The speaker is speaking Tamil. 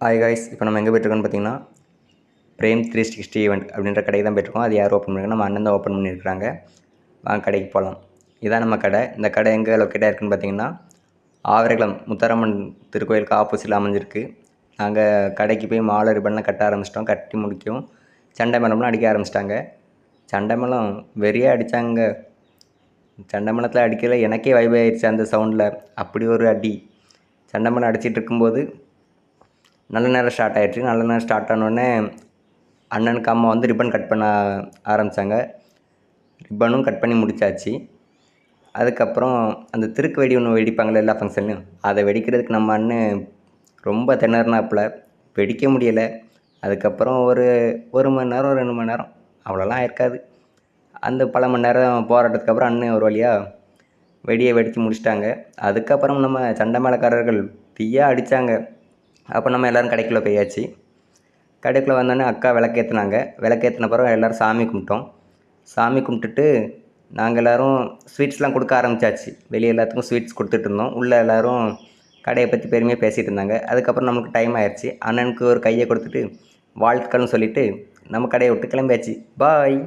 ஹாய் காய்ஸ், இப்போ நம்ம எங்கே போய்ட்டுருக்கோன்னு பார்த்தீங்கன்னா, பிரேம் 360 ஈவெண்ட் அப்படின்ற கடைக்கு தான் போய்ட்டுருக்கோம். அது யார் ஓப்பன் பண்ணிருக்காங்க? நம்ம அண்ணன் தான் ஓப்பன் பண்ணியிருக்காங்க. வாங்க கடைக்கு போகலாம். இதான் நம்ம கடை. இந்த கடை எங்கே லொக்கேட் ஆகிருக்குன்னு பார்த்தீங்கன்னா, ஆவரகுளம் முத்தாரம்மன் திருக்கோயிலுக்கு ஆப்போசிட்டில் அமைஞ்சிருக்கு. நாங்கள் கடைக்கு போய் மாலை ரிப்பன்லாம் கட்ட ஆரம்பிச்சிட்டோம். கட்டி முடிக்கவும் சண்டை மேளம்லாம் அடிக்க ஆரம்பிச்சிட்டாங்க. சண்டை மேளம் வெறியாக அடித்தாங்க. சண்டை மேளத்தில் அடிக்கல எனக்கே வைபாயிடுச்சு அந்த சவுண்டில். அப்படி ஒரு அடி. சண்டை மேளம் அடிச்சிட்டு இருக்கும்போது நல்ல நேரம் ஸ்டார்ட் ஆகிடுச்சு. நல்ல நேரம் ஸ்டார்ட் ஆனோடனே அண்ணனுக்கு அம்மா வந்து ரிப்பன் கட் பண்ண ஆரம்பித்தாங்க. ரிப்பனும் கட் பண்ணி முடித்தாச்சு. அதுக்கப்புறம் அந்த திருக்கு வெடி ஒன்று வெடிப்பாங்களே எல்லா ஃபங்க்ஷன்லையும், அதை வெடிக்கிறதுக்கு நம்ம அண்ணன் ரொம்ப திணறினாப்புல, வெடிக்க முடியலை. அதுக்கப்புறம் ஒரு மணி நேரம் 2 மணி நேரம் அவ்வளோலாம் ஆயிருக்காது. அந்த பல மணி நேரம் போராட்டத்துக்கு அப்புறம் அண்ணன் ஒரு வழியாக வெடியை வெடித்து முடிச்சிட்டாங்க. அதுக்கப்புறம் நம்ம சண்டை மேளக்காரர்கள் தீயாக அடித்தாங்க. அப்போ நம்ம எல்லோரும் கடைக்குள்ளே போயாச்சு. கடைக்குள்ளே வந்தோடனே அக்கா விளக்கேற்றினாங்க. விளக்கேற்றின பிறகு எல்லோரும் சாமி கும்பிட்டோம். சாமி கும்பிட்டுட்டு நாங்கள் எல்லோரும் ஸ்வீட்ஸ்லாம் கொடுக்க ஆரம்பித்தாச்சு. வெளியே எல்லாத்துக்கும் ஸ்வீட்ஸ் கொடுத்துட்ருந்தோம். உள்ளே எல்லோரும் கடையை பற்றி பெருமையாக பேசிகிட்டு இருந்தாங்க. அதுக்கப்புறம் நமக்கு டைம் ஆயிடுச்சு. அண்ணனுக்கு ஒரு கையை கொடுத்துட்டு வாழ்த்துக்கள்னு சொல்லிவிட்டு நம்ம கடையை விட்டு கிளம்பியாச்சு. பாய்.